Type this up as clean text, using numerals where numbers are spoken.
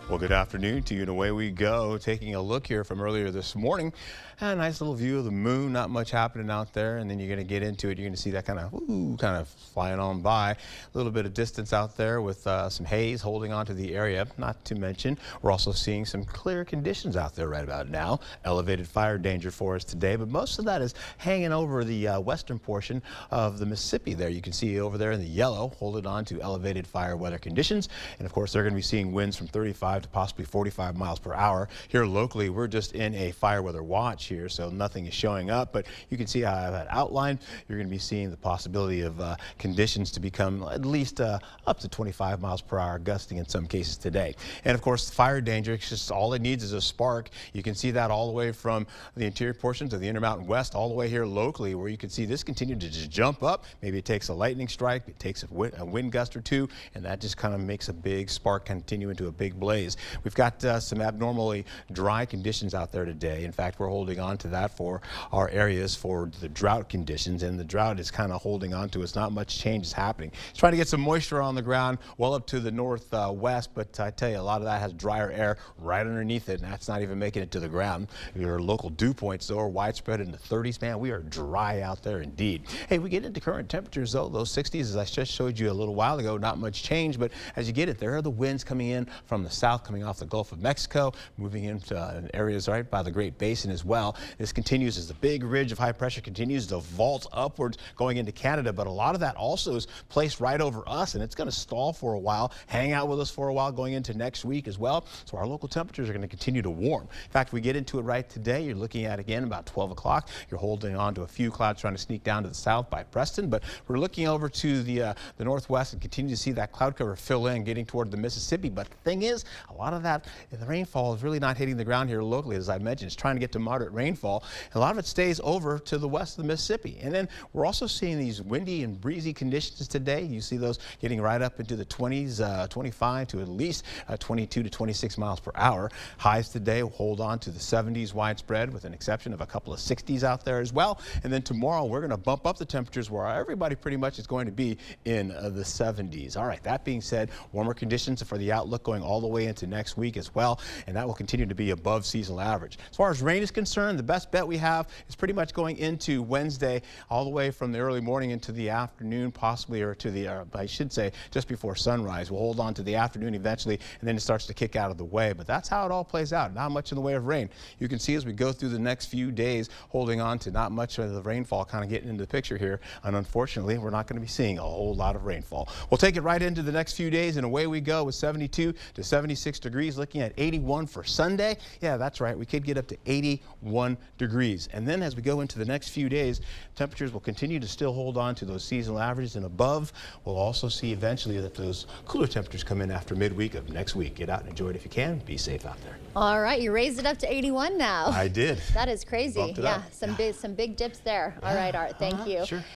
Well, good afternoon to you, and away we go. Taking a look here from earlier this morning. A nice little view of the moon, not much happening out there, and then you're going to get into it. You're going to see that kind of flying on by. A little bit of distance out there with some haze holding on to the area. Not to mention, we're also seeing some clear conditions out there right about now. Elevated fire danger for us today, but most of that is hanging over the western portion of the Mississippi there. You can see over there in the yellow, holding on to elevated fire weather conditions. And of course, they're going to be seeing winds from 35 to possibly 45 miles per hour. Here locally, we're just in a fire weather watch here, so nothing is showing up, but you can see how I have that outlined. You're going to be seeing the possibility of conditions to become at least up to 25 miles per hour, gusting in some cases today. And of course, fire danger, it's just all it needs is a spark. You can see that all the way from the interior portions of the Intermountain West all the way here locally, where you can see this continue to just jump up. Maybe it takes a lightning strike, it takes a wind gust or two, and that just kind of makes a big spark continue into a big blaze. We've got some abnormally dry conditions out there today. In fact, we're holding on to that for our areas for the drought conditions, and the drought is kind of holding on to us. Not much change is happening. It's trying to get some moisture on the ground well up to the northwest, but I tell you, a lot of that has drier air right underneath it, and that's not even making it to the ground. Your local dew points, though, are widespread in the 30s. Man, we are dry out there indeed. Hey, we get into current temperatures, though. Those 60s, as I just showed you a little while ago, not much change, but as you get it, there are the winds coming in from the south, coming off the Gulf of Mexico, moving into areas right by the Great Basin as well. This continues as the big ridge of high pressure continues to vault upwards going into Canada, but a lot of that also is placed right over us, and it's going to stall for a while, hang out with us for a while going into next week as well. So our local temperatures are going to continue to warm. In fact, we get into it right today. You're looking at, again, about 12 o'clock. You're holding on to a few clouds trying to sneak down to the south by Preston, but we're looking over to the northwest and continue to see that cloud cover fill in, getting toward the Mississippi. But the thing is, a lot of that, the rainfall is really not hitting the ground here locally. As I mentioned, it's trying to get to moderate rainfall. A lot of it stays over to the west of the Mississippi. And then we're also seeing these windy and breezy conditions today. You see those getting right up into the 20s, 25 to at least 22 to 26 miles per hour. Highs today will hold on to the 70s widespread, with an exception of a couple of 60s out there as well. And then tomorrow we're going to bump up the temperatures where everybody pretty much is going to be in the 70s. All right, that being said, warmer conditions for the outlook going all the way into next week as well, and that will continue to be above seasonal average. As far as rain is concerned, the best bet we have is pretty much going into Wednesday, all the way from the early morning into the afternoon, possibly, or to the, I should say, just before sunrise. We'll hold on to the afternoon eventually, and then it starts to kick out of the way. But that's how it all plays out. Not much in the way of rain. You can see as we go through the next few days, holding on to not much of the rainfall kind of getting into the picture here. And unfortunately, we're not going to be seeing a whole lot of rainfall. We'll take it right into the next few days, and away we go with 72 to 76 degrees, looking at 81 for Sunday. Yeah, that's right. We could get up to 81 degrees. And then as we go into the next few days, temperatures will continue to still hold on to those seasonal averages and above. We'll also see eventually that those cooler temperatures come in after midweek of next week. Get out and enjoy it if you can. Be safe out there. All right, you raised it up to 81 now. I did. That is crazy. Bumped it Yeah, up. some big dips there. All right, Art, thank you. Sure.